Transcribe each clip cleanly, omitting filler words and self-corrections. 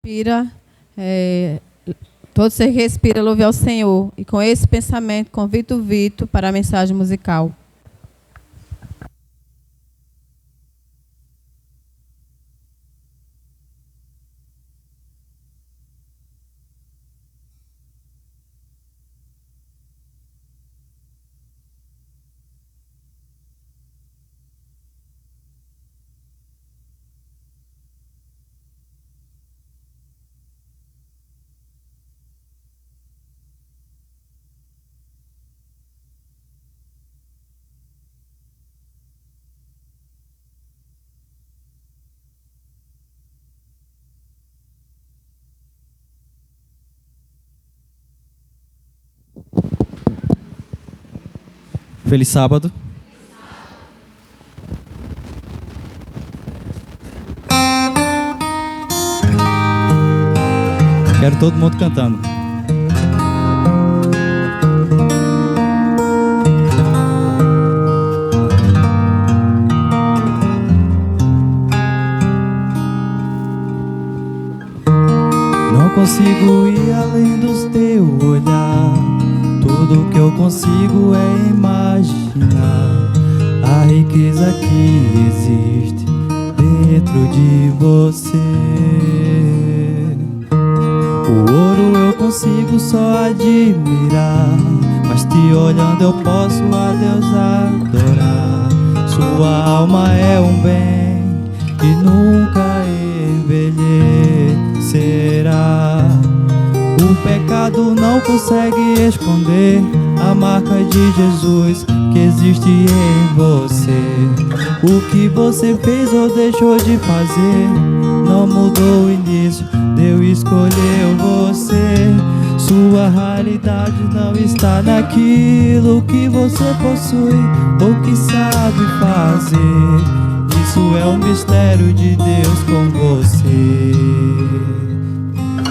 Respira, todo ser que respira, louve ao Senhor. E com esse pensamento, convido o Vitor para a mensagem musical. Feliz sábado. Quero todo mundo cantando. Não consigo ir além dos teus olhar. Tudo que eu consigo é imaginar a riqueza que existe dentro de você. O ouro eu consigo só admirar, mas te olhando eu posso a Deus adorar. Sua alma é um bem que nunca envelhecerá. O pecado não consegue esconder a marca de Jesus que existe em você. O que você fez ou deixou de fazer não mudou o início, Deus escolheu você. Sua realidade não está naquilo que você possui ou que sabe fazer. Isso é um mistério de Deus com você.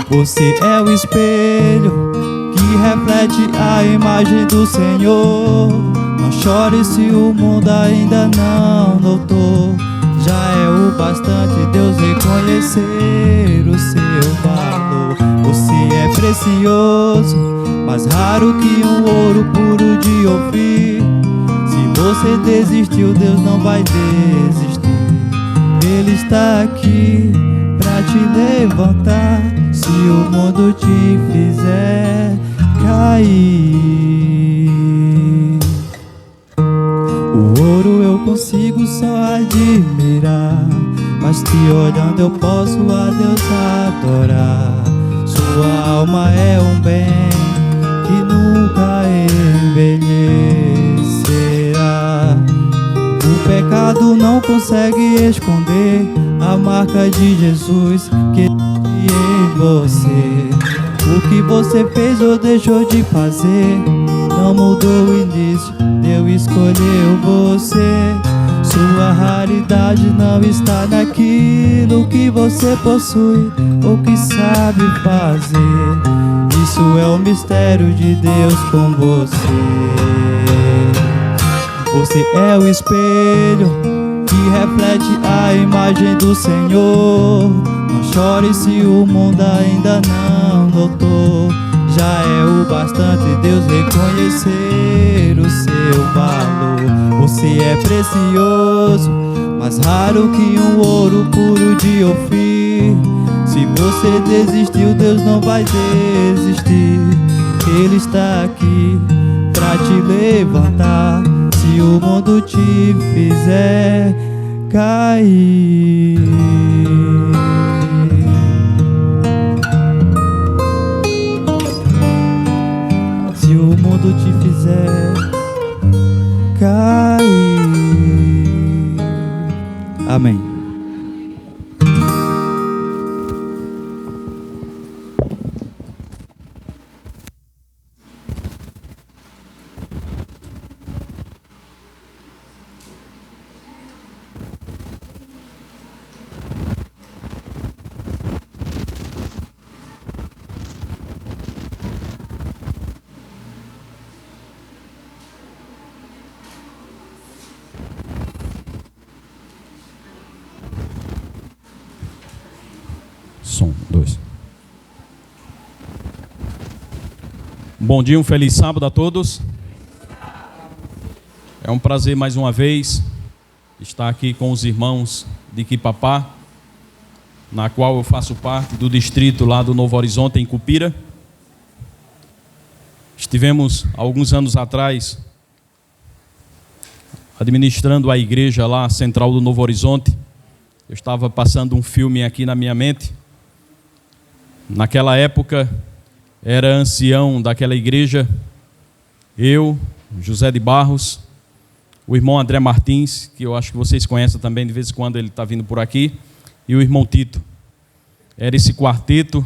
Você é o espelho que reflete a imagem do Senhor. Não chore se o mundo ainda não notou. Já é o bastante Deus reconhecer o seu valor. Você é precioso, mais raro que um ouro puro de Ofir. Se você desistiu, Deus não vai desistir. Ele está aqui pra te levantar se o mundo te fizer cair. O ouro eu consigo só admirar, mas te olhando eu posso a Deus adorar. Sua alma é um bem que nunca envelhecerá. O pecado não consegue esconder a marca de Jesus que existe em você. O que você fez ou deixou de fazer não mudou o início, Deus escolheu você. Sua raridade não está naquilo que você possui ou que sabe fazer. Isso é o mistério de Deus com você. Você é o espelho que reflete a imagem do Senhor. Não chore se o mundo ainda não notou. Já é o bastante Deus reconhecer o seu valor. Você é precioso, mais raro que um ouro puro de Ofir. Se você desistiu, Deus não vai desistir. Ele está aqui pra te levantar se o mundo te fizer cair. Se o mundo te fizer cair. Amém. 2. Bom dia, um feliz sábado a todos. É um prazer mais uma vez estar aqui com os irmãos de Quipapá, na qual eu faço parte do distrito lá do Novo Horizonte, em Cupira. Estivemos, alguns anos atrás, administrando a igreja lá, central do Novo Horizonte. Eu estava passando um filme aqui na minha mente. Naquela época, era ancião daquela igreja, eu, José de Barros, o irmão André Martins, que eu acho que vocês conhecem também, de vez em quando ele está vindo por aqui, e o irmão Tito. Era esse quarteto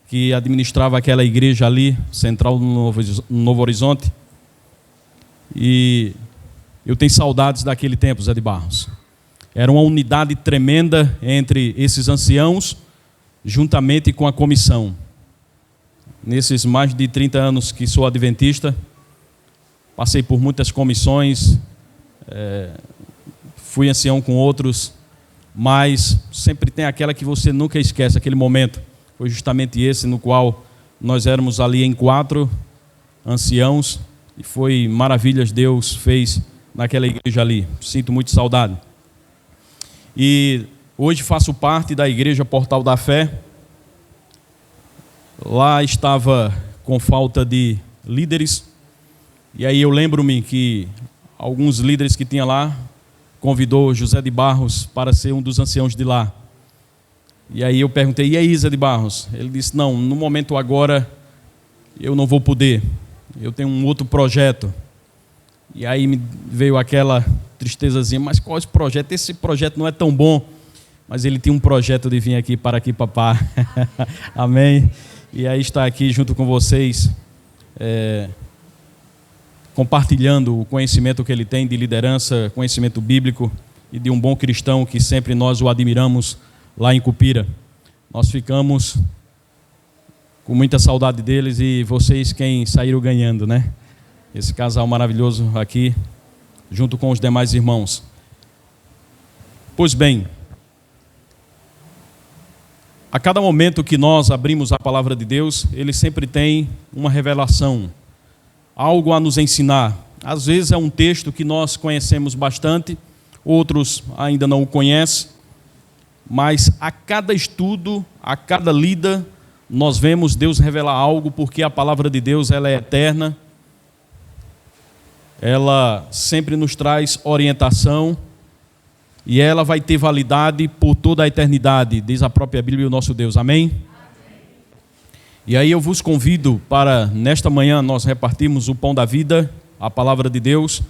que administrava aquela igreja ali, central no Novo Horizonte. E eu tenho saudades daquele tempo, Zé de Barros. Era uma unidade tremenda entre esses anciãos, juntamente com a comissão. Nesses mais de 30 anos que sou adventista, passei por muitas comissões, fui ancião com outros, mas sempre tem aquela que você nunca esquece, aquele momento. Foi justamente esse no qual nós éramos ali em 4 anciãos, e foi maravilhas Deus fez naquela igreja ali. Sinto muito saudade. E hoje faço parte da igreja Portal da Fé. Lá estava com falta de líderes, e aí eu lembro-me que alguns líderes que tinha lá convidou José de Barros para ser um dos anciãos de lá. E aí eu perguntei, e aí, Zé de Barros? Ele disse, não, no momento agora eu não vou poder, eu tenho um outro projeto. E aí me veio aquela tristezazinha, mas qual é esse projeto? Esse projeto não é tão bom, mas ele tinha um projeto de vir aqui para Quipapá. Amém? E aí está aqui junto com vocês, compartilhando o conhecimento que ele tem de liderança, conhecimento bíblico e de um bom cristão que sempre nós o admiramos lá em Cupira. Nós ficamos com muita saudade deles e vocês quem saíram ganhando, né? Esse casal maravilhoso aqui, junto com os demais irmãos. Pois bem, a cada momento que nós abrimos a palavra de Deus, ele sempre tem uma revelação, algo a nos ensinar. Às vezes é um texto que nós conhecemos bastante, outros ainda não o conhecem, mas a cada estudo, a cada lida, nós vemos Deus revelar algo, porque a palavra de Deus ela é eterna, ela sempre nos traz orientação, e ela vai ter validade por toda a eternidade, diz a própria Bíblia e o nosso Deus. Amém? Amém. E aí eu vos convido para, nesta manhã, nós repartirmos o pão da vida, a palavra de Deus,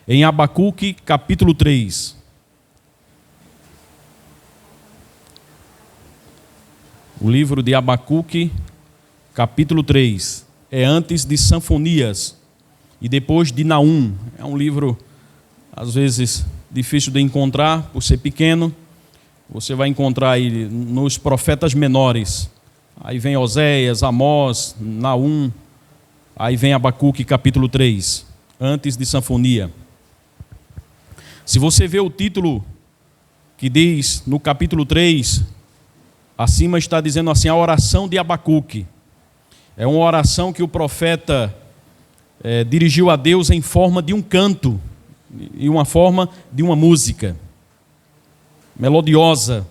em Abacuque, capítulo 3. O livro de Abacuque, capítulo 3, é antes de Sanfonias e depois de Naum. É um livro, às vezes, difícil de encontrar, por ser pequeno. Você vai encontrar aí nos profetas menores. Aí vem Oséias, Amós, Naum. Aí vem Abacuque, capítulo 3, antes de Sanfonia. Se você vê o título que diz no capítulo 3, acima está dizendo assim, a oração de Abacuque. É uma oração que o profeta dirigiu a Deus em forma de um canto, e uma forma de uma música melodiosa,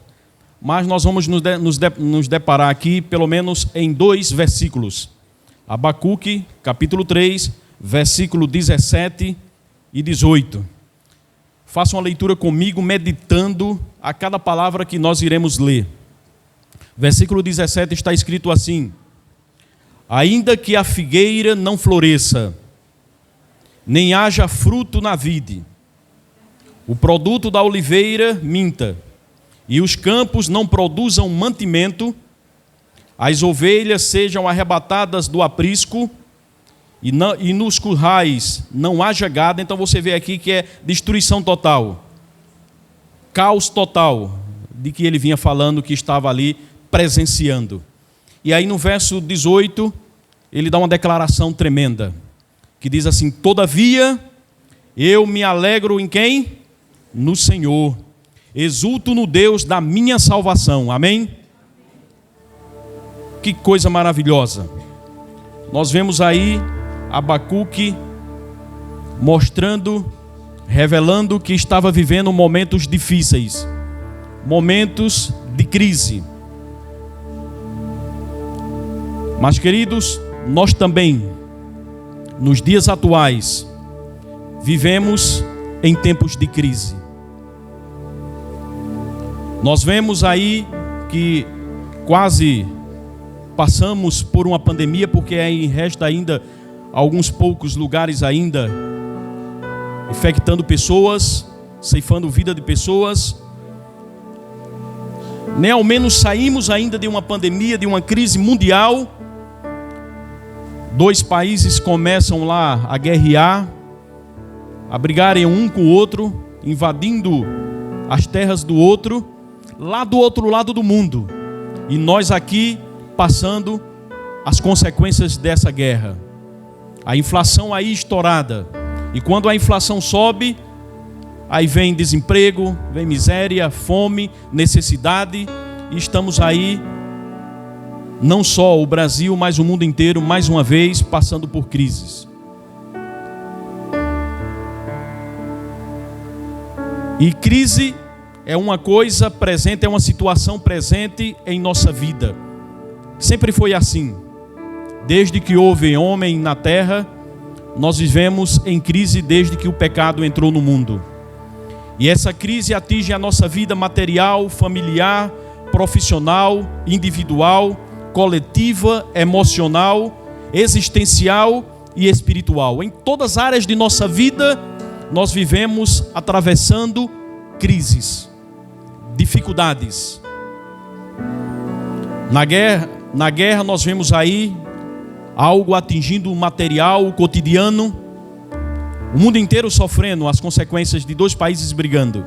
mas nós vamos nos deparar aqui pelo menos em 2 versículos. Abacuque, capítulo 3, versículo 17 e 18. Faça uma leitura comigo, meditando a cada palavra que nós iremos ler. Versículo 17 está escrito assim: ainda que a figueira não floresça, nem haja fruto na vide, o produto da oliveira minta, e os campos não produzam mantimento, as ovelhas sejam arrebatadas do aprisco, e nos currais não haja gado. Então você vê aqui que é destruição total, caos total, de que ele vinha falando, que estava ali presenciando. E aí no verso 18, ele dá uma declaração tremenda, que diz assim: todavia, eu me alegro em quem? No Senhor. Exulto no Deus da minha salvação. Amém? Que coisa maravilhosa. Nós vemos aí Abacuque mostrando, revelando que estava vivendo momentos difíceis, momentos de crise. Mas, queridos, nós também, nos dias atuais, vivemos em tempos de crise. Nós vemos aí que quase passamos por uma pandemia, porque aí resta ainda alguns poucos lugares ainda infectando pessoas, ceifando vida de pessoas. Nem ao menos saímos ainda de uma pandemia, de uma crise mundial. 2 países começam lá a guerrear, a brigarem um com o outro, invadindo as terras do outro, lá do outro lado do mundo. E nós aqui passando as consequências dessa guerra. A inflação aí estourada. E quando a inflação sobe, aí vem desemprego, vem miséria, fome, necessidade. E estamos aí, não só o Brasil, mas o mundo inteiro, mais uma vez, passando por crises. E crise é uma coisa presente, é uma situação presente em nossa vida. Sempre foi assim. Desde que houve homem na terra, nós vivemos em crise desde que o pecado entrou no mundo. E essa crise atinge a nossa vida material, familiar, profissional, individual, coletiva, emocional, existencial e espiritual. Em todas as áreas de nossa vida, nós vivemos atravessando crises, dificuldades. Na guerra nós vemos aí algo atingindo o material, o cotidiano, o mundo inteiro sofrendo as consequências de 2 países brigando.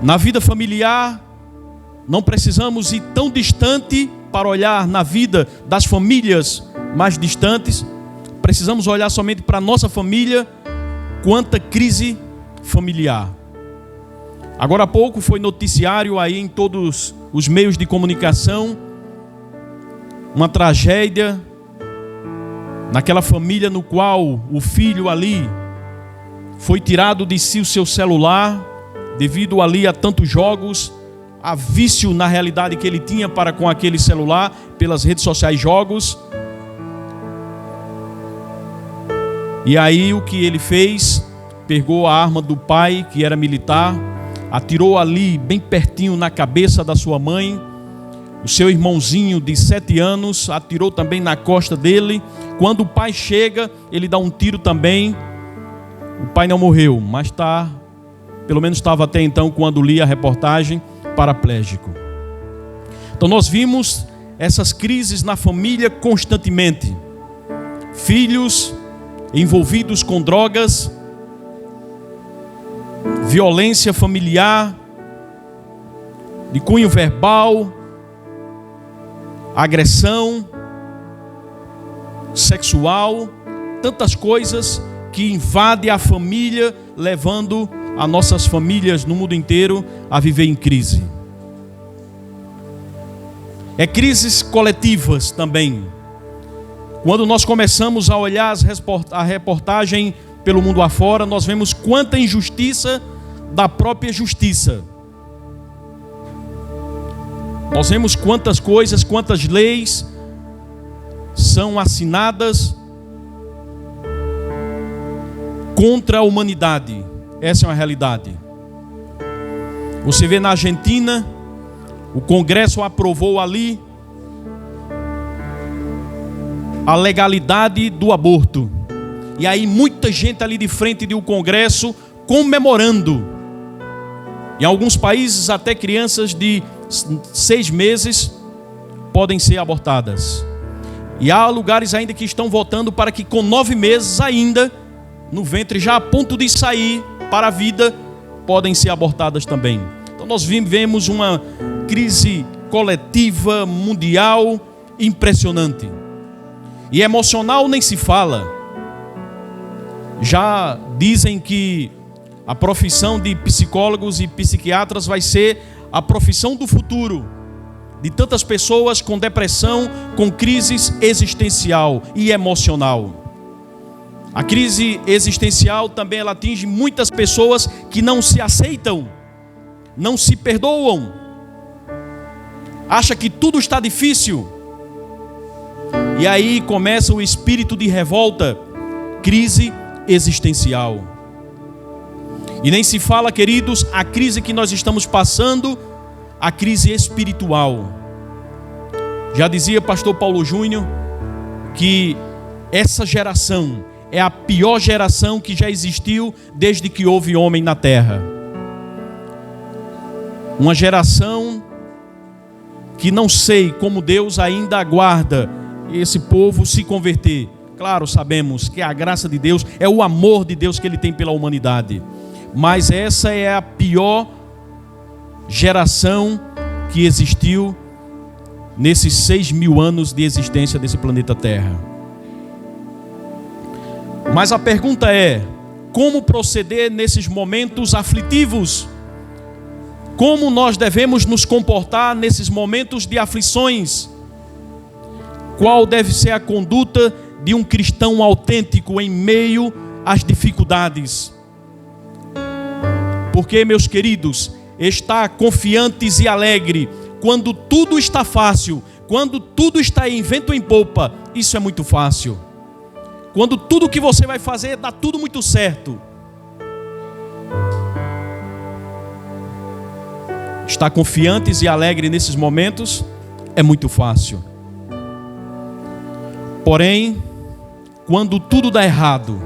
Na vida familiar, não precisamos ir tão distante para olhar na vida das famílias mais distantes. Precisamos olhar somente para a nossa família. Quanta crise familiar. Agora há pouco foi noticiário aí em todos os meios de comunicação, uma tragédia naquela família no qual o filho ali foi tirado de si o seu celular, devido ali a tantos jogos, a vício na realidade que ele tinha para com aquele celular, pelas redes sociais, jogos. E aí o que ele fez? Pegou a arma do pai, que era militar, atirou ali bem pertinho na cabeça da sua mãe. O seu irmãozinho de 7 anos atirou também na costa dele. Quando o pai chega, ele dá um tiro também. O pai não morreu, mas pelo menos estava até então, quando li a reportagem, paraplégico. Então nós vimos essas crises na família constantemente. Filhos envolvidos com drogas, violência familiar, de cunho verbal, agressão sexual, tantas coisas que invadem a família, levando as nossas famílias no mundo inteiro a viver em crise. É crises coletivas também. Quando nós começamos a olhar a reportagem pelo mundo afora, nós vemos quanta injustiça da própria justiça. Nós vemos quantas coisas, quantas leis são assinadas contra a humanidade. Essa é uma realidade. Você vê na Argentina, o Congresso aprovou ali a legalidade do aborto. E aí muita gente ali de frente do Congresso comemorando. Em alguns países até crianças de 6 meses podem ser abortadas. E há lugares ainda que estão votando para que com 9 meses ainda, no ventre já a ponto de sair para a vida, podem ser abortadas também. Então nós vivemos uma crise coletiva, mundial, impressionante. E emocional nem se fala. Já dizem que a profissão de psicólogos e psiquiatras vai ser a profissão do futuro. de tantas pessoas com depressão, com crises existencial e emocional. A crise existencial também ela atinge muitas pessoas que não se aceitam, não se perdoam, acha que tudo está difícil. E aí começa o espírito de revolta, crise existencial. E nem se fala, queridos, a crise que nós estamos passando, a crise espiritual. Já dizia pastor Paulo Júnior que essa geração é a pior geração que já existiu desde que houve homem na terra. Uma geração que não sei como Deus ainda aguarda esse povo se converter. Claro, sabemos que a graça de Deus é o amor de Deus que Ele tem pela humanidade. Mas essa é a pior geração que existiu nesses 6.000 anos de existência desse planeta Terra. Mas a pergunta é: como proceder nesses momentos aflitivos? Como nós devemos nos comportar nesses momentos de aflições? Qual deve ser a conduta de um cristão autêntico em meio às dificuldades? Porque, meus queridos, estar confiantes e alegre quando tudo está fácil, quando tudo está em vento em popa, isso é muito fácil. Quando tudo que você vai fazer dá tudo muito certo. Estar confiantes e alegres nesses momentos é muito fácil. Porém, quando tudo dá errado,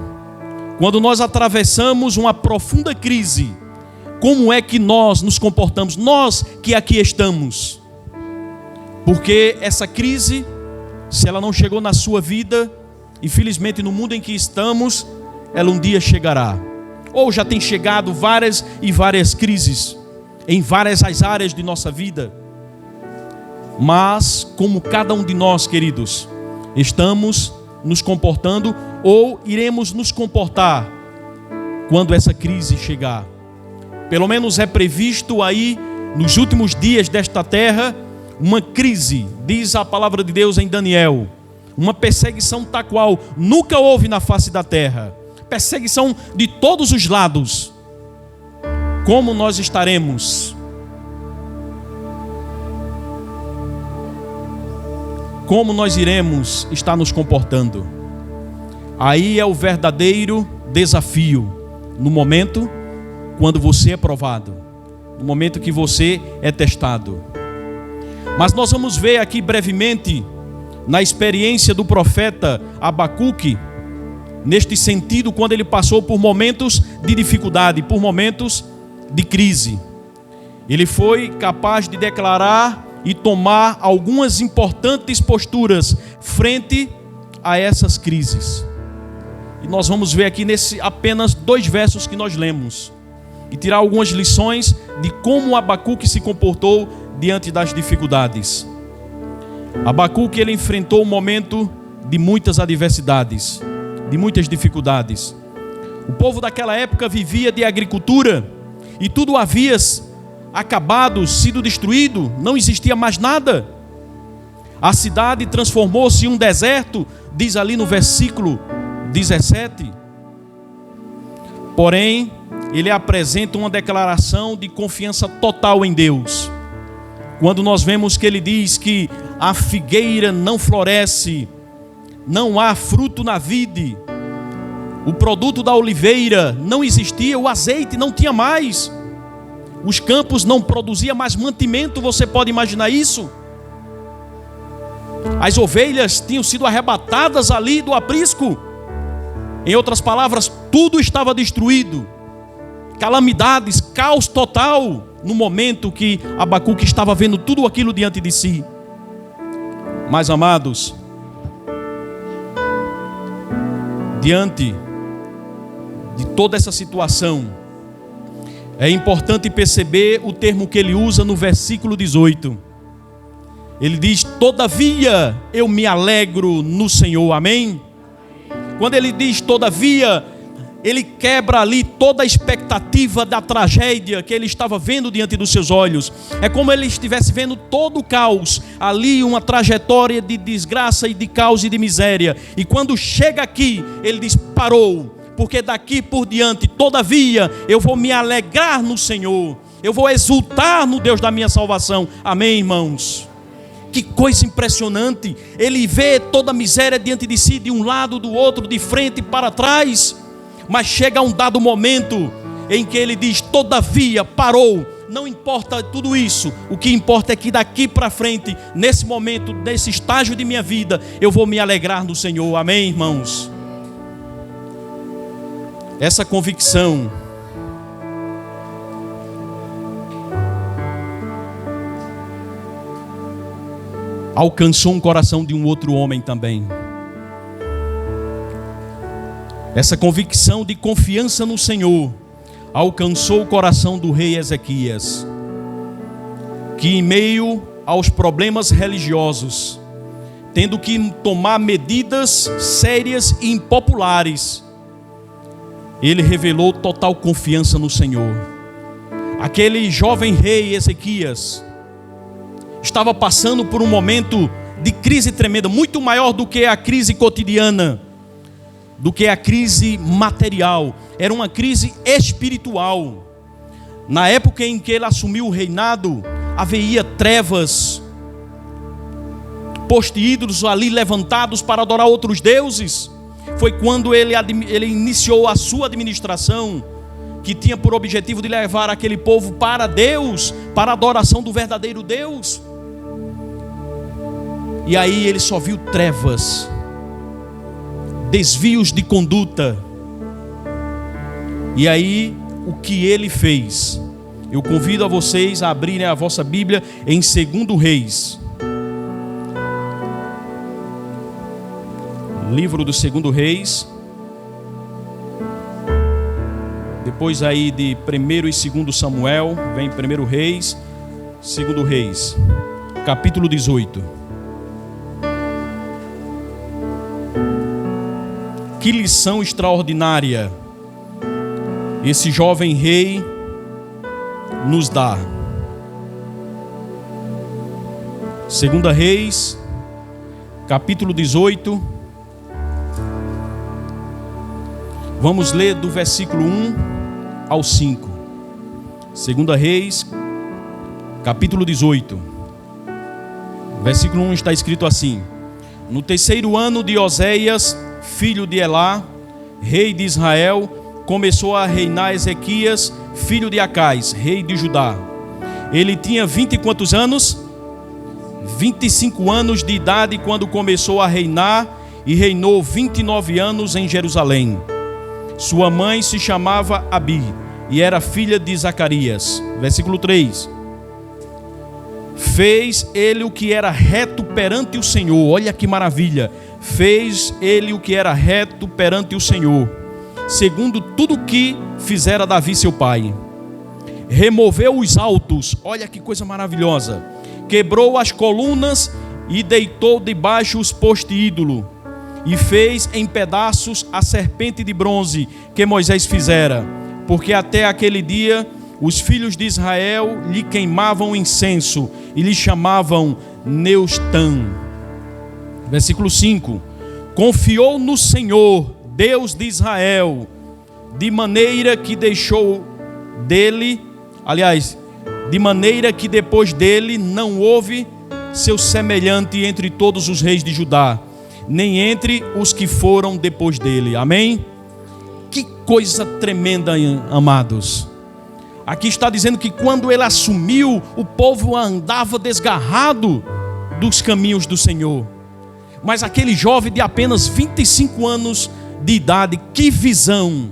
quando nós atravessamos uma profunda crise, como é que nós nos comportamos? Nós que aqui estamos. Porque essa crise, se ela não chegou na sua vida, infelizmente no mundo em que estamos, ela um dia chegará. Ou já tem chegado várias e várias crises em várias as áreas de nossa vida. Mas como cada um de nós, queridos, estamos nos comportando ou iremos nos comportar quando essa crise chegar? Pelo menos é previsto aí nos últimos dias desta terra uma crise, diz a palavra de Deus em Daniel, uma perseguição tal qual nunca houve na face da terra, perseguição de todos os lados. Como nós estaremos? Como nós iremos estar nos comportando? Aí é o verdadeiro desafio, no momento quando você é provado, no momento que você é testado. Mas nós vamos ver aqui brevemente, na experiência do profeta Abacuque, neste sentido, quando ele passou por momentos de dificuldade, por momentos de crise. Ele foi capaz de declarar e tomar algumas importantes posturas frente a essas crises. E nós vamos ver aqui nesse apenas 2 versos que nós lemos e tirar algumas lições de como Abacuque se comportou diante das dificuldades. Abacuque, ele enfrentou um momento de muitas adversidades, de muitas dificuldades. O povo daquela época vivia de agricultura e tudo havia acabado, sido destruído, não existia mais nada. A cidade transformou-se em um deserto, diz ali no versículo 17. Porém, ele apresenta uma declaração de confiança total em Deus. Quando nós vemos que ele diz que a figueira não floresce, não há fruto na vide, o produto da oliveira não existia, o azeite não tinha mais, os campos não produziam mais mantimento, você pode imaginar isso? As ovelhas tinham sido arrebatadas ali do aprisco. Em outras palavras, tudo estava destruído. Calamidades, caos total, no momento que Abacuque estava vendo tudo aquilo diante de si. Mas, amados, diante de toda essa situação, é importante perceber o termo que ele usa no versículo 18. Ele diz: todavia eu me alegro no Senhor, amém? Quando ele diz todavia, ele quebra ali toda a expectativa da tragédia que ele estava vendo diante dos seus olhos. É como ele estivesse vendo todo o caos, ali uma trajetória de desgraça e de caos e de miséria. E quando chega aqui, ele diz: parou, porque daqui por diante, todavia, eu vou me alegrar no Senhor, eu vou exultar no Deus da minha salvação. Amém, irmãos? Que coisa impressionante, ele vê toda a miséria diante de si, de um lado, do outro, de frente e para trás. Mas chega um dado momento em que ele diz: todavia, parou, não importa tudo isso, o que importa é que daqui para frente, nesse momento, nesse estágio de minha vida, eu vou me alegrar no Senhor. Amém, irmãos? Essa convicção alcançou um coração de um outro homem também. Essa convicção de confiança no Senhor alcançou o coração do rei Ezequias, que em meio aos problemas religiosos, tendo que tomar medidas sérias e impopulares, ele revelou total confiança no Senhor. Aquele jovem rei Ezequias estava passando por um momento de crise tremenda, muito maior do que a crise cotidiana, do que a crise material. Era uma crise espiritual. Na época em que ele assumiu o reinado, havia trevas, postos ídolos ali levantados para adorar outros deuses. Foi quando ele iniciou a sua administração, que tinha por objetivo de levar aquele povo para Deus, para a adoração do verdadeiro Deus. E aí ele só viu trevas, desvios de conduta. E aí, o que ele fez? Eu convido a vocês a abrirem a vossa Bíblia em 2 Reis. Livro do 2 Reis. Depois aí de 1 e 2 Samuel, vem 1 Reis, 2 Reis, capítulo 18. Que lição extraordinária esse jovem rei nos dá. 2 Reis, capítulo 18. Vamos ler do versículo 1 ao 5. 2 Reis, capítulo 18. Versículo 1 está escrito assim: no terceiro ano de Oséias, filho de Elá, rei de Israel, começou a reinar Ezequias, filho de Acais, rei de Judá. Ele tinha 20 e quantos anos? 25 anos de idade quando começou a reinar, e reinou 29 anos em Jerusalém. Sua mãe se chamava Abi e era filha de Zacarias. Versículo 3. Fez ele o que era reto perante o Senhor. Olha que maravilha. Fez ele o que era reto perante o Senhor, segundo tudo que fizera Davi seu pai. Removeu os altos, olha que coisa maravilhosa. Quebrou as colunas e deitou debaixo os postes ídolo, e fez em pedaços a serpente de bronze que Moisés fizera, porque até aquele dia os filhos de Israel lhe queimavam incenso e lhe chamavam Neustã. Versículo 5. Confiou no Senhor, Deus de Israel, de maneira que deixou dele, de maneira que depois dele não houve seu semelhante entre todos os reis de Judá, nem entre os que foram depois dele. Amém? Que coisa tremenda, amados. Aqui está dizendo que quando ele assumiu, o povo andava desgarrado dos caminhos do Senhor. Mas aquele jovem de apenas 25 anos de idade, que visão!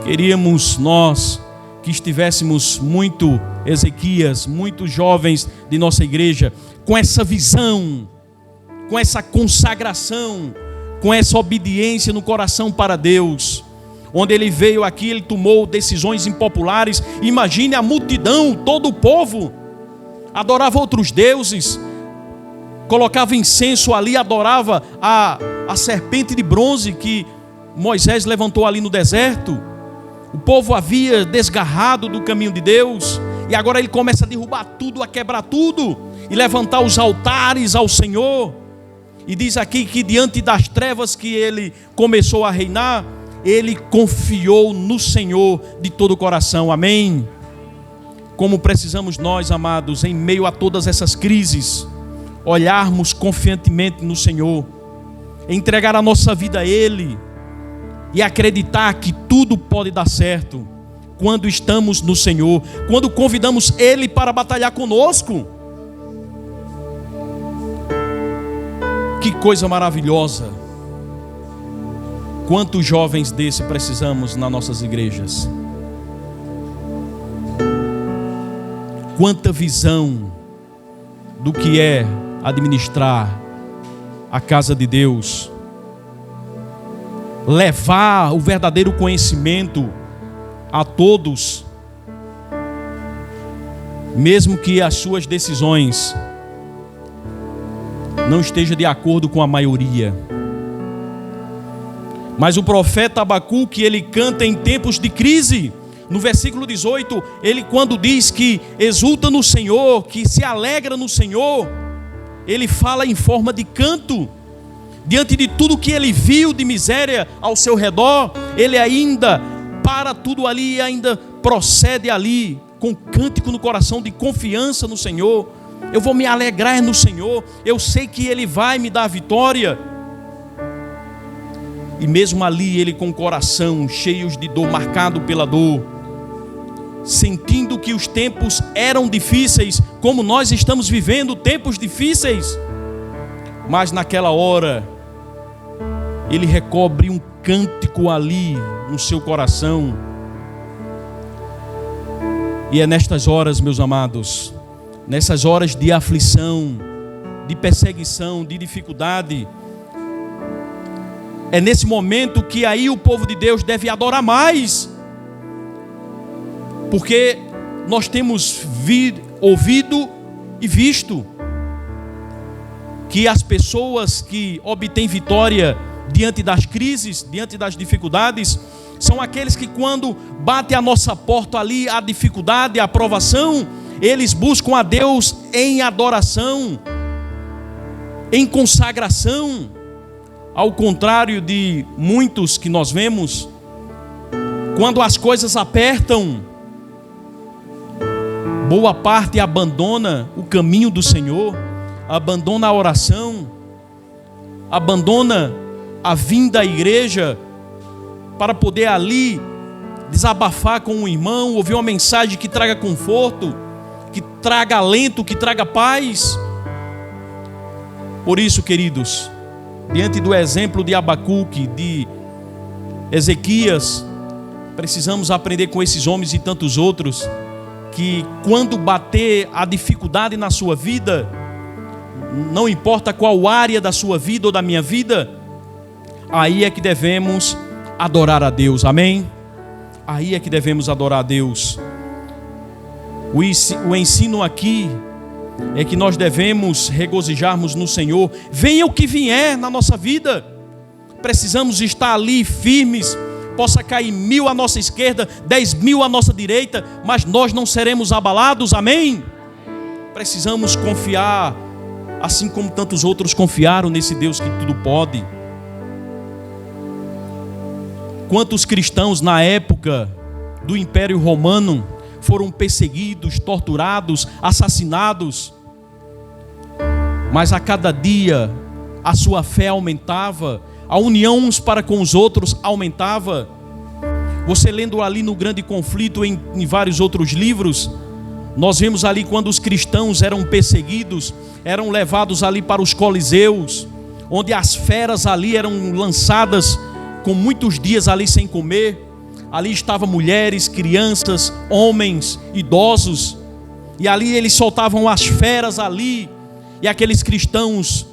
Queríamos nós que estivéssemos muito Ezequias, muitos jovens de nossa igreja, com essa visão, com essa consagração, com essa obediência no coração para Deus. Onde ele veio aqui, ele tomou decisões impopulares. Imagine a multidão, todo o povo adorava outros deuses, colocava incenso ali, adorava a serpente de bronze que Moisés levantou ali no deserto. O povo havia desgarrado do caminho de Deus, e agora ele começa a derrubar tudo, a quebrar tudo, e levantar os altares ao Senhor. E diz aqui que diante das trevas que ele começou a reinar, ele confiou no Senhor de todo o coração. Amém? Como precisamos nós, amados, em meio a todas essas crises, olharmos confiantemente no Senhor, entregar a nossa vida a Ele e acreditar que tudo pode dar certo quando estamos no Senhor, quando convidamos Ele para batalhar conosco. Que coisa maravilhosa! Quantos jovens desse precisamos nas nossas igrejas? Quanta visão do que é administrar a casa de Deus, levar o verdadeiro conhecimento a todos, mesmo que as suas decisões não estejam de acordo com a maioria. Mas o profeta Abacuque, ele canta em tempos de crise. No versículo 18, ele quando diz que exulta no Senhor, que se alegra no Senhor, ele fala em forma de canto. Diante de tudo que ele viu de miséria ao seu redor, ele ainda para tudo ali e ainda procede ali com cântico no coração de confiança no Senhor. Eu vou me alegrar no Senhor, eu sei que Ele vai me dar a vitória. E mesmo ali ele com o coração cheio de dor, marcado pela dor, sentindo que os tempos eram difíceis, como nós estamos vivendo tempos difíceis, mas naquela hora ele recobre um cântico ali no seu coração. E é nestas horas, meus amados, nessas horas de aflição, de perseguição, de dificuldade, é nesse momento que aí o povo de Deus deve adorar mais, porque nós temos ouvido e visto que as pessoas que obtêm vitória diante das crises, diante das dificuldades, são aqueles que quando bate a nossa porta ali a dificuldade, a provação, eles buscam a Deus em adoração, em consagração. Ao contrário de muitos que nós vemos, quando as coisas apertam, boa parte abandona o caminho do Senhor, abandona a oração, abandona a vinda à igreja para poder ali desabafar com um irmão, ouvir uma mensagem que traga conforto, que traga alento, que traga paz. Por isso, queridos, diante do exemplo de Abacuque, de Ezequias, precisamos aprender com esses homens e tantos outros, que quando bater a dificuldade na sua vida, não importa qual área da sua vida ou da minha vida, aí é que devemos adorar a Deus, amém? Aí é que devemos adorar a Deus. O ensino aqui é que nós devemos regozijarmos no Senhor, venha o que vier na nossa vida, precisamos estar ali firmes, possa cair 1000 à nossa esquerda, 10.000 à nossa direita, mas nós não seremos abalados, amém? Precisamos confiar, assim como tantos outros confiaram nesse Deus que tudo pode. Quantos cristãos na época do Império Romano foram perseguidos, torturados, assassinados, mas a cada dia a sua fé aumentava, a união uns para com os outros aumentava. Você lendo ali no Grande Conflito, em vários outros livros, nós vemos ali quando os cristãos eram perseguidos, eram levados ali para os coliseus, onde as feras ali eram lançadas com muitos dias ali sem comer. Ali estavam mulheres, crianças, homens, idosos, e ali eles soltavam as feras ali, e aqueles cristãos,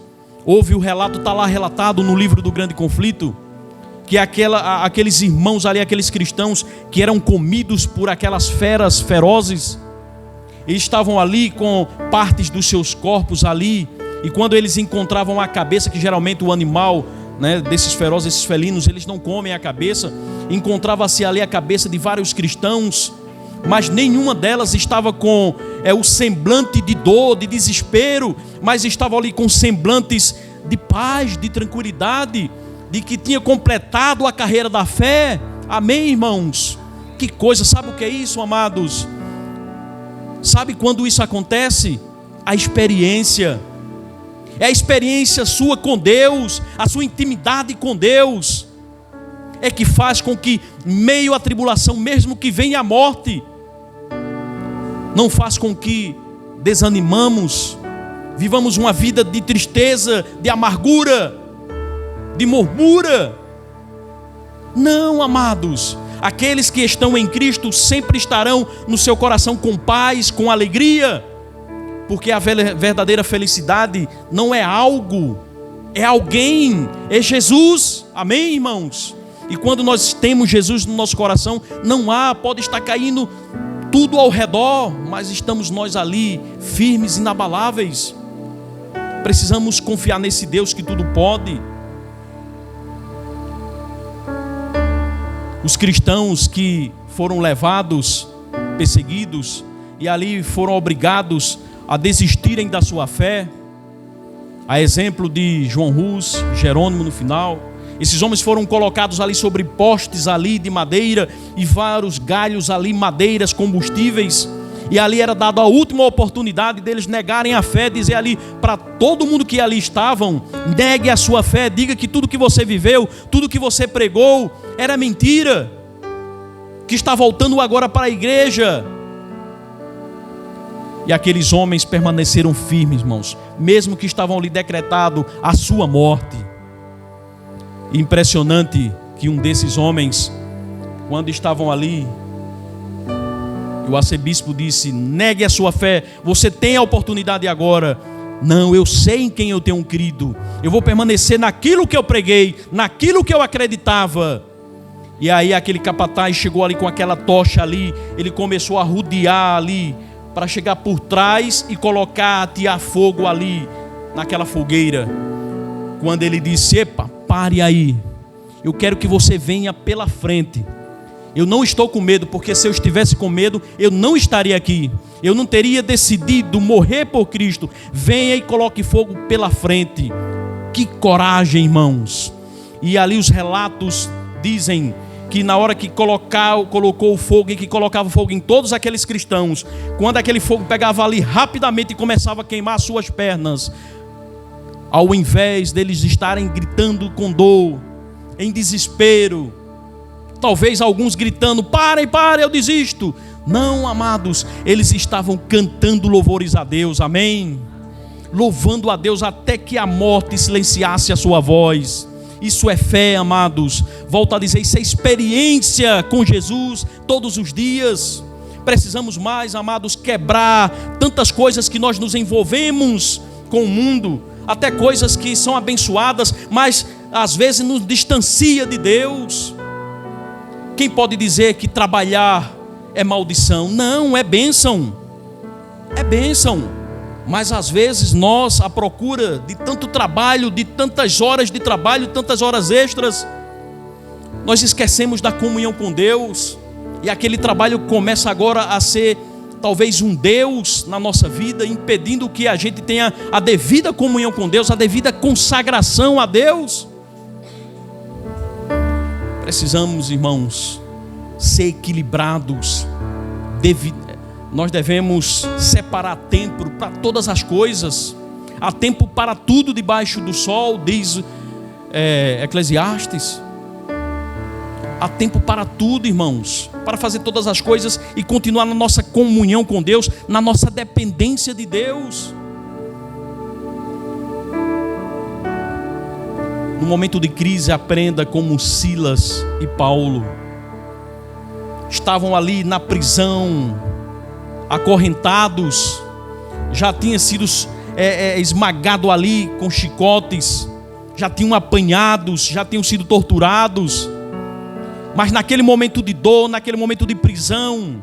houve o relato, está lá relatado no livro do Grande Conflito, que aqueles irmãos ali, aqueles cristãos que eram comidos por aquelas feras ferozes, eles estavam ali com partes dos seus corpos ali E quando eles encontravam a cabeça, que geralmente o animal, né, desses ferozes, esses felinos, eles não comem a cabeça, encontrava-se ali a cabeça de vários cristãos, mas nenhuma delas estava com o semblante de dor, de desespero, mas estava ali com semblantes de paz, de tranquilidade, de que tinha completado a carreira da fé. Amém, irmãos? Que coisa, sabe o que é isso, amados? Sabe quando isso acontece? A experiência. É a experiência sua com Deus, a sua intimidade com Deus, é que faz com que, meio à tribulação, mesmo que venha a morte, não faz com que desanimamos, vivamos uma vida de tristeza, de amargura, de murmura. Não, amados, aqueles que estão em Cristo sempre estarão no seu coração com paz, com alegria, porque a verdadeira felicidade não é algo, é alguém, é Jesus. Amém, irmãos? E quando nós temos Jesus no nosso coração, não há, pode estar caindo tudo ao redor, mas estamos nós ali, firmes, inabaláveis. Precisamos confiar nesse Deus que tudo pode. Os cristãos que foram levados, perseguidos, e ali foram obrigados a desistirem da sua fé, a exemplo de João Hus, Jerônimo no final, esses homens foram colocados ali sobre postes ali de madeira e vários galhos ali, madeiras, combustíveis, e ali era dada a última oportunidade deles negarem a fé, dizer ali para todo mundo que ali estavam: negue a sua fé, diga que tudo que você viveu, tudo que você pregou era mentira, que está voltando agora para a igreja. E aqueles homens permaneceram firmes, irmãos, mesmo que estavam ali decretado a sua morte. Impressionante que um desses homens, quando estavam ali, o arcebispo disse: negue a sua fé, você tem a oportunidade agora. Não, eu sei em quem eu tenho crido, eu vou permanecer naquilo que eu preguei, naquilo que eu acreditava. E aí aquele capataz chegou ali com aquela tocha ali, ele começou a rodear ali, para chegar por trás e colocar, atear fogo ali, naquela fogueira. Quando ele disse: epa, pare aí, eu quero que você venha pela frente. Eu não estou com medo, porque se eu estivesse com medo, eu não estaria aqui, eu não teria decidido morrer por Cristo. Venha e coloque fogo pela frente. Que coragem, irmãos. E ali os relatos dizem que na hora que colocou o fogo, e que colocava fogo em todos aqueles cristãos, quando aquele fogo pegava ali rapidamente e começava a queimar as suas pernas, ao invés deles estarem gritando com dor, em desespero, talvez alguns gritando: parem, eu desisto. Não, amados, eles estavam cantando louvores a Deus, amém? Louvando a Deus até que a morte silenciasse a sua voz. Isso é fé, amados. Volto a dizer, isso é experiência com Jesus todos os dias. Precisamos mais, amados, quebrar tantas coisas que nós nos envolvemos com o mundo, até coisas que são abençoadas, mas às vezes nos distancia de Deus. Quem pode dizer que trabalhar é maldição? Não, é bênção. É bênção. Mas às vezes nós, à procura de tanto trabalho, de tantas horas de trabalho, tantas horas extras, nós esquecemos da comunhão com Deus. E aquele trabalho começa agora a ser talvez um Deus na nossa vida, impedindo que a gente tenha a devida comunhão com Deus, a devida consagração a Deus. Precisamos, irmãos, ser equilibrados. Nós devemos separar tempo para todas as coisas. Há tempo para tudo debaixo do sol, diz Eclesiastes. Há tempo para tudo, irmãos, para fazer todas as coisas e continuar na nossa comunhão com Deus, na nossa dependência de Deus. No momento de crise, aprenda como Silas e Paulo estavam ali na prisão, acorrentados, já tinham sido esmagados ali com chicotes, já tinham apanhados, já tinham sido torturados, mas naquele momento de dor, naquele momento de prisão,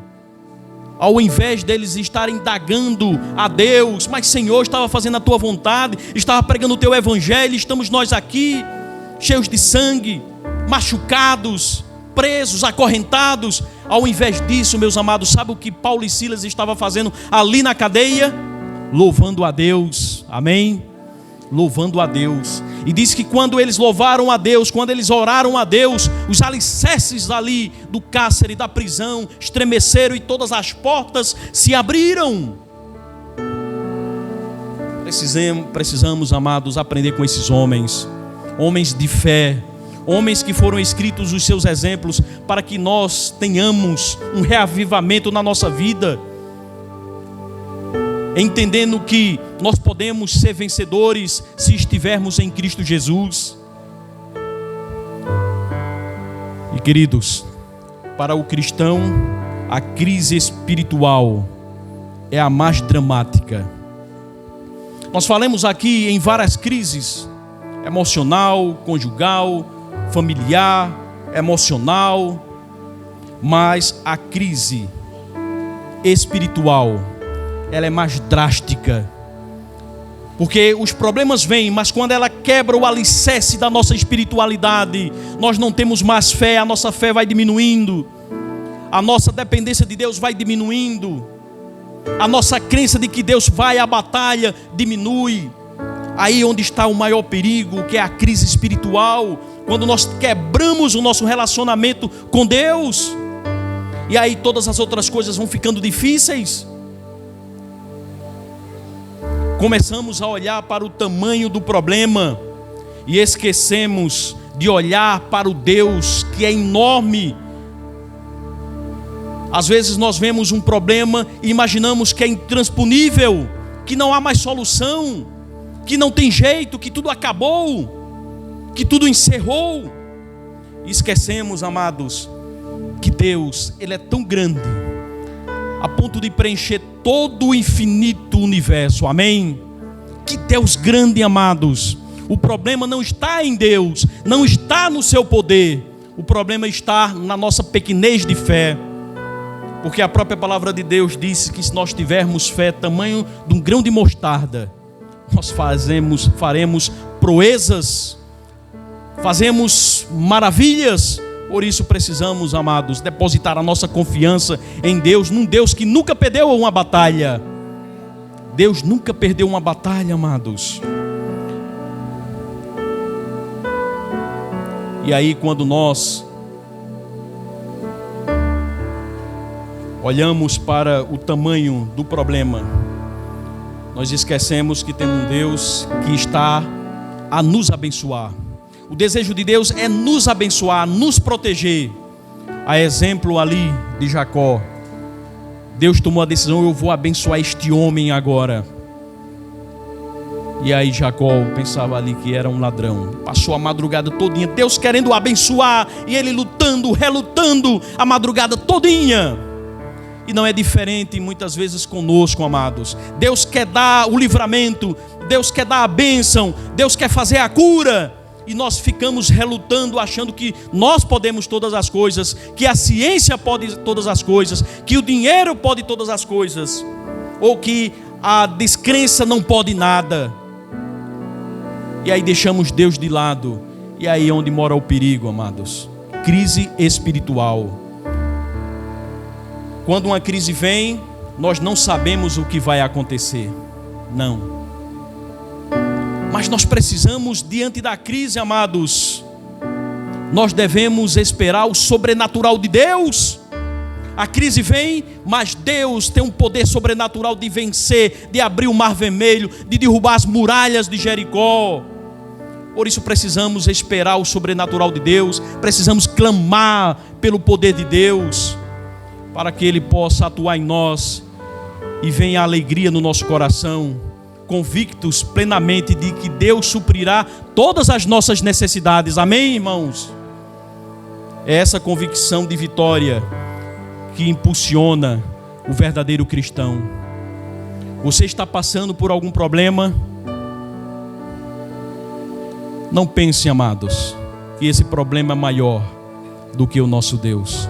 ao invés deles estarem indagando a Deus, mas Senhor, estava fazendo a tua vontade, estava pregando o teu evangelho, estamos nós aqui, cheios de sangue, machucados, presos, acorrentados. Ao invés disso, meus amados, sabe o que Paulo e Silas estavam fazendo ali na cadeia? Louvando a Deus, amém? Louvando a Deus. E diz que quando eles louvaram a Deus, quando eles oraram a Deus, os alicerces ali do cárcere, da prisão, estremeceram e todas as portas se abriram. Precisamos, amados, aprender com esses homens de fé, homens que foram escritos os seus exemplos, para que nós tenhamos um reavivamento na nossa vida, entendendo que nós podemos ser vencedores se estivermos em Cristo Jesus. E queridos, para o cristão, a crise espiritual é a mais dramática. Nós falamos aqui em várias crises: emocional, conjugal, familiar, emocional, mas a crise espiritual, ela é mais drástica, porque os problemas vêm, mas quando ela quebra o alicerce da nossa espiritualidade, nós não temos mais fé, a nossa fé vai diminuindo, a nossa dependência de Deus vai diminuindo, a nossa crença de que Deus vai à batalha diminui. Aí onde está o maior perigo, que é a crise espiritual, quando nós quebramos o nosso relacionamento com Deus, e aí todas as outras coisas vão ficando difíceis. Começamos a olhar para o tamanho do problema e esquecemos de olhar para o Deus que é enorme. Às vezes nós vemos um problema e imaginamos que é intransponível, que não há mais solução, que não tem jeito, que tudo acabou, que tudo encerrou. E esquecemos, amados, que Deus, Ele é tão grande, a ponto de preencher todo o infinito universo, amém? Que Deus grande, amados. O problema não está em Deus, não está no seu poder, o problema está na nossa pequenez de fé, porque a própria palavra de Deus disse que se nós tivermos fé tamanho de um grão de mostarda, nós faremos proezas, fazemos maravilhas. Por isso precisamos, amados, depositar a nossa confiança em Deus, num Deus que nunca perdeu uma batalha. Deus nunca perdeu uma batalha, amados. E aí quando nós olhamos para o tamanho do problema, nós esquecemos que temos um Deus que está a nos abençoar. O desejo de Deus é nos abençoar, nos proteger. A exemplo ali de Jacó, Deus tomou a decisão: eu vou abençoar este homem agora. E aí Jacó pensava ali que era um ladrão, passou a madrugada todinha, Deus querendo o abençoar, e ele lutando, relutando a madrugada todinha. E não é diferente muitas vezes conosco, amados. Deus quer dar o livramento, Deus quer dar a bênção, Deus quer fazer a cura, e nós ficamos relutando, achando que nós podemos todas as coisas, que a ciência pode todas as coisas, que o dinheiro pode todas as coisas, ou que a descrença não pode nada. E aí deixamos Deus de lado. E aí é onde mora o perigo, amados. Crise espiritual. Quando uma crise vem, nós não sabemos o que vai acontecer. Não. Mas nós precisamos, diante da crise, amados, nós devemos esperar o sobrenatural de Deus. A crise vem, mas Deus tem um poder sobrenatural de vencer, de abrir o mar vermelho, de derrubar as muralhas de Jericó. Por isso precisamos esperar o sobrenatural de Deus, precisamos clamar pelo poder de Deus, para que Ele possa atuar em nós e venha a alegria no nosso coração, convictos plenamente de que Deus suprirá todas as nossas necessidades. Amém, irmãos? É essa convicção de vitória que impulsiona o verdadeiro cristão. Você está passando por algum problema? Não pense, amados, que esse problema é maior do que o nosso Deus.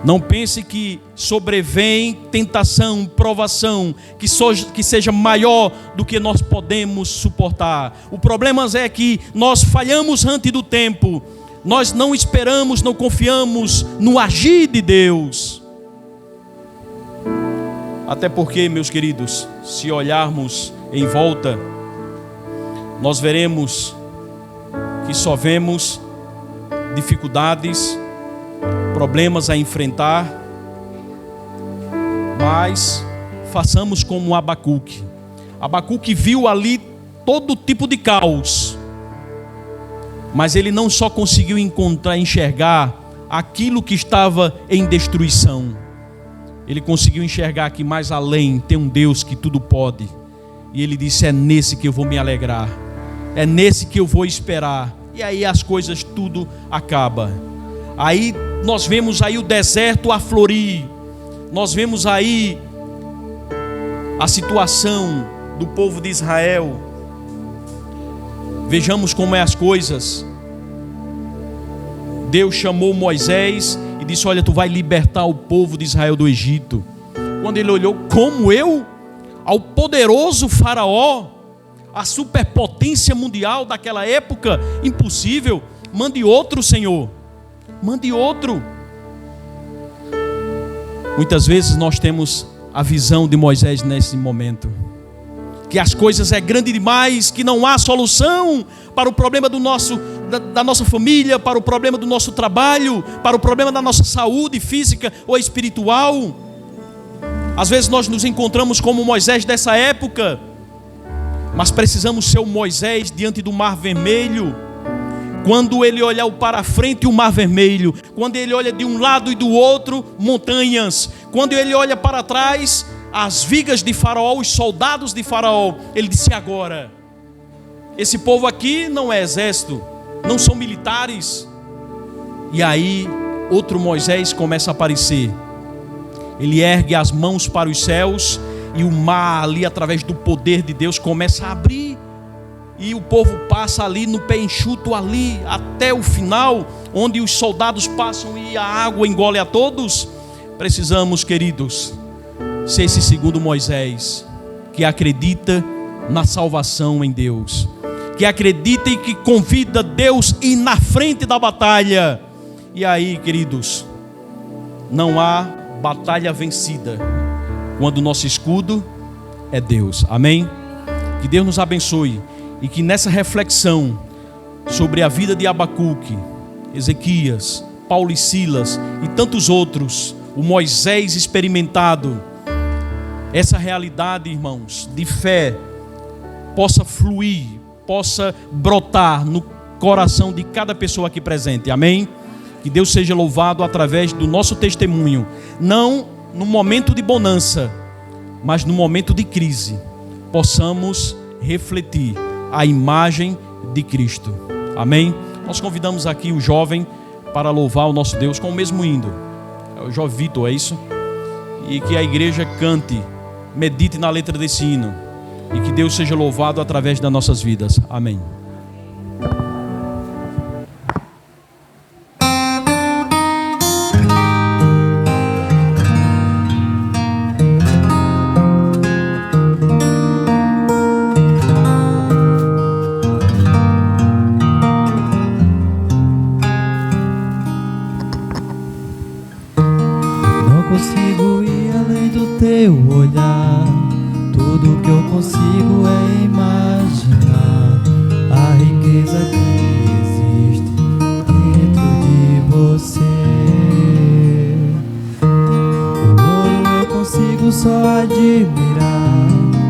Não pense que sobrevém tentação, provação, que seja maior do que nós podemos suportar. O problema é que nós falhamos antes do tempo. Nós não esperamos, não confiamos no agir de Deus. Até porque, meus queridos, se olharmos em volta, nós veremos que só vemos dificuldades, problemas a enfrentar, mas façamos como Abacuque. Abacuque viu ali todo tipo de caos, mas ele não só conseguiu enxergar aquilo que estava em destruição, ele conseguiu enxergar que mais além tem um Deus que tudo pode, e ele disse: é nesse que eu vou me alegrar, é nesse que eu vou esperar. E aí as coisas tudo acaba. Aí nós vemos aí o deserto a florir, nós vemos aí a situação do povo de Israel. Vejamos como é as coisas. Deus chamou Moisés e disse: olha, tu vai libertar o povo de Israel do Egito. Quando ele olhou, como eu? Ao poderoso Faraó, a superpotência mundial daquela época? Impossível. Mande outro, Senhor, mande outro. Muitas vezes nós temos a visão de Moisés nesse momento, que as coisas é grande demais, que não há solução para o problema da nossa família, para o problema do nosso trabalho, para o problema da nossa saúde física ou espiritual. Às vezes nós nos encontramos como Moisés dessa época, mas precisamos ser o Moisés diante do Mar Vermelho. Quando ele olha para frente, o Mar Vermelho. Quando ele olha de um lado e do outro, montanhas. Quando ele olha para trás, as vigas de Faraó, os soldados de Faraó. Ele disse: agora, esse povo aqui não é exército, não são militares. E aí, outro Moisés começa a aparecer. Ele ergue as mãos para os céus, e o mar ali, através do poder de Deus, começa a abrir. E o povo passa ali no pé enxuto, ali até o final, onde os soldados passam e a água engole a todos. Precisamos, queridos, ser esse segundo Moisés, que acredita na salvação em Deus, que acredita e que convida Deus a ir na frente da batalha. E aí, queridos, não há batalha vencida quando o nosso escudo é Deus. Amém? Que Deus nos abençoe. E que nessa reflexão sobre a vida de Abacuque, Ezequias, Paulo e Silas e tantos outros, o Moisés experimentado, essa realidade, irmãos, de fé possa fluir, possa brotar no coração de cada pessoa aqui presente. Amém? Que Deus seja louvado através do nosso testemunho, não no momento de bonança, mas no momento de crise, possamos refletir a imagem de Cristo. Amém? Nós convidamos aqui o jovem para louvar o nosso Deus com o mesmo hino. É o jovem Vitor, é isso? E que a igreja cante, medite na letra desse hino, e que Deus seja louvado através das nossas vidas. Amém. Consigo ir além do teu olhar. Tudo que eu consigo é imaginar a riqueza que existe dentro de você. O ouro eu consigo só admirar,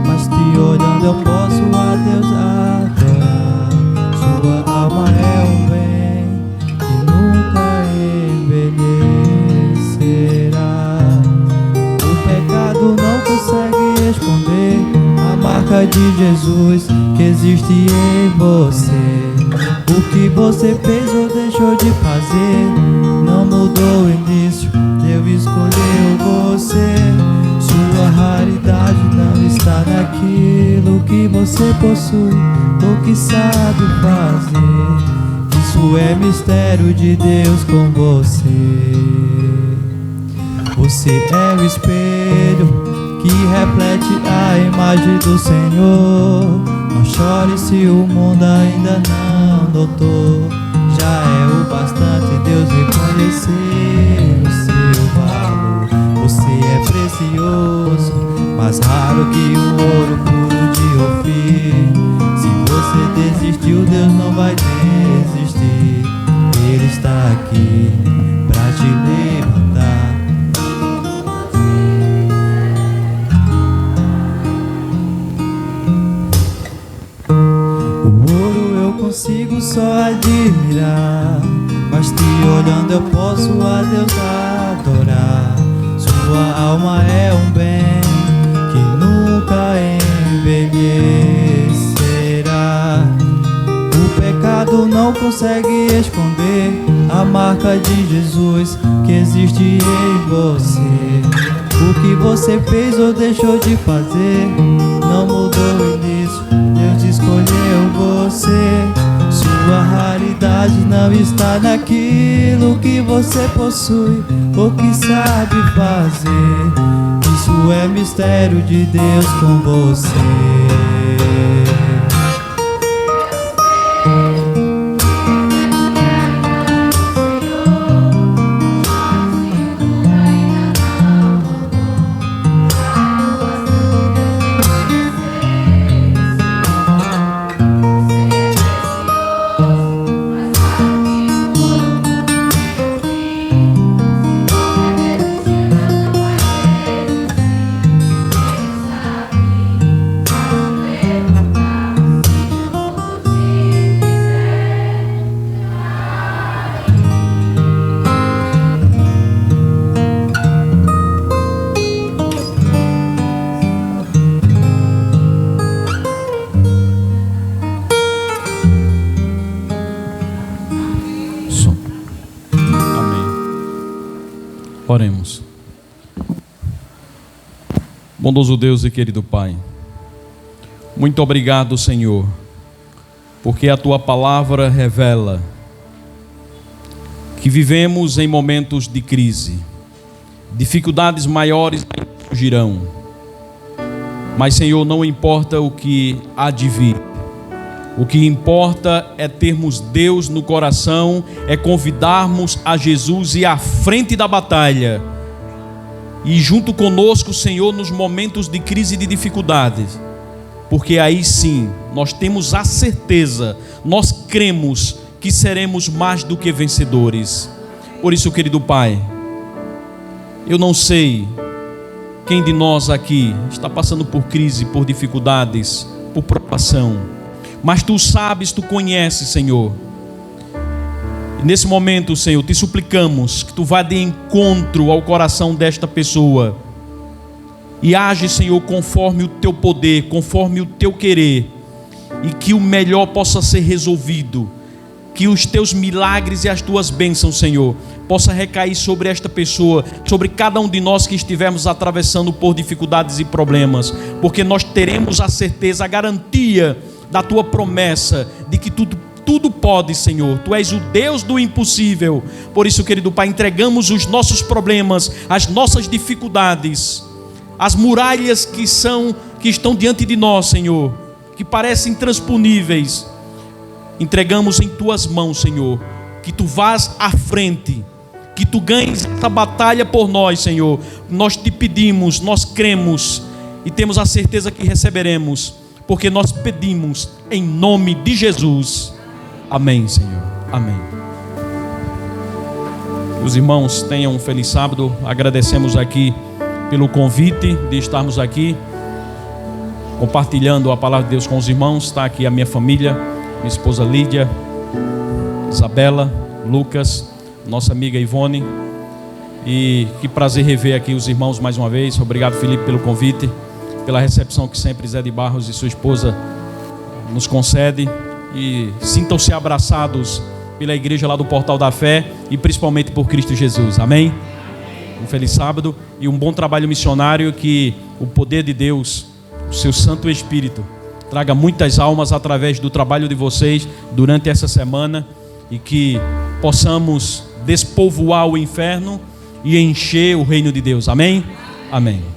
mas te olhando eu posso a Deus adorar. Sua alma é um bem que nunca envelhecerá. Não consegue esconder a marca de Jesus que existe em você. O que você fez ou deixou de fazer não mudou o início, Deus escolheu você. Sua raridade não está naquilo que você possui ou que sabe fazer. Isso é mistério de Deus com você. Você é o espelho que reflete a imagem do Senhor. Não chore se o mundo ainda não notou. Já é o bastante Deus reconhecer o seu valor. Você é precioso, mais raro que o ouro puro de Ofir. Se você desistiu, Deus não vai desistir. Ele está aqui pra te levantar. O ouro eu consigo só admirar, mas te olhando eu posso a Deus adorar. Sua alma é um bem que nunca envelhecerá. O pecado não consegue esconder a marca de Jesus que existe em você. O que você fez ou deixou de fazer não mudou o início, Deus escolheu você. Sua raridade não está naquilo que você possui ou que sabe fazer. Isso é mistério de Deus com você. Oremos. Bondoso Deus e querido Pai, muito obrigado, Senhor, porque a Tua palavra revela que vivemos em momentos de crise, dificuldades maiores surgirão, mas, Senhor, não importa o que há de vir. O que importa é termos Deus no coração, é convidarmos a Jesus e ir à frente da batalha. E junto conosco, Senhor, nos momentos de crise e de dificuldades. Porque aí sim, nós temos a certeza, nós cremos que seremos mais do que vencedores. Por isso, querido Pai, eu não sei quem de nós aqui está passando por crise, por dificuldades, por provação. Mas Tu sabes, Tu conheces, Senhor. E nesse momento, Senhor, te suplicamos que Tu vá de encontro ao coração desta pessoa. E age, Senhor, conforme o Teu poder, conforme o Teu querer. E que o melhor possa ser resolvido. Que os Teus milagres e as Tuas bênçãos, Senhor, possa recair sobre esta pessoa, sobre cada um de nós que estivermos atravessando por dificuldades e problemas. Porque nós teremos a certeza, a garantia da Tua promessa de que tudo pode, Senhor. Tu és o Deus do impossível. Por isso, querido Pai, entregamos os nossos problemas, as nossas dificuldades, as muralhas que estão diante de nós, Senhor, que parecem intransponíveis. Entregamos em Tuas mãos, Senhor, que Tu vás à frente, que Tu ganhes essa batalha por nós, Senhor. Nós te pedimos, nós cremos e temos a certeza que receberemos, porque nós pedimos em nome de Jesus. Amém, Senhor. Amém. Os irmãos tenham um feliz sábado. Agradecemos aqui pelo convite de estarmos aqui compartilhando a palavra de Deus com os irmãos. Está aqui a minha família, minha esposa Lídia, Isabela, Lucas, nossa amiga Ivone. E que prazer rever aqui os irmãos mais uma vez. Obrigado, Felipe, pelo convite, pela recepção que sempre Zé de Barros e sua esposa nos concede. E sintam-se abraçados pela igreja lá do Portal da Fé e principalmente por Cristo Jesus. Amém? Um feliz sábado e um bom trabalho missionário. Que o poder de Deus, o seu Santo Espírito, traga muitas almas através do trabalho de vocês durante essa semana, e que possamos despovoar o inferno e encher o reino de Deus. Amém? Amém.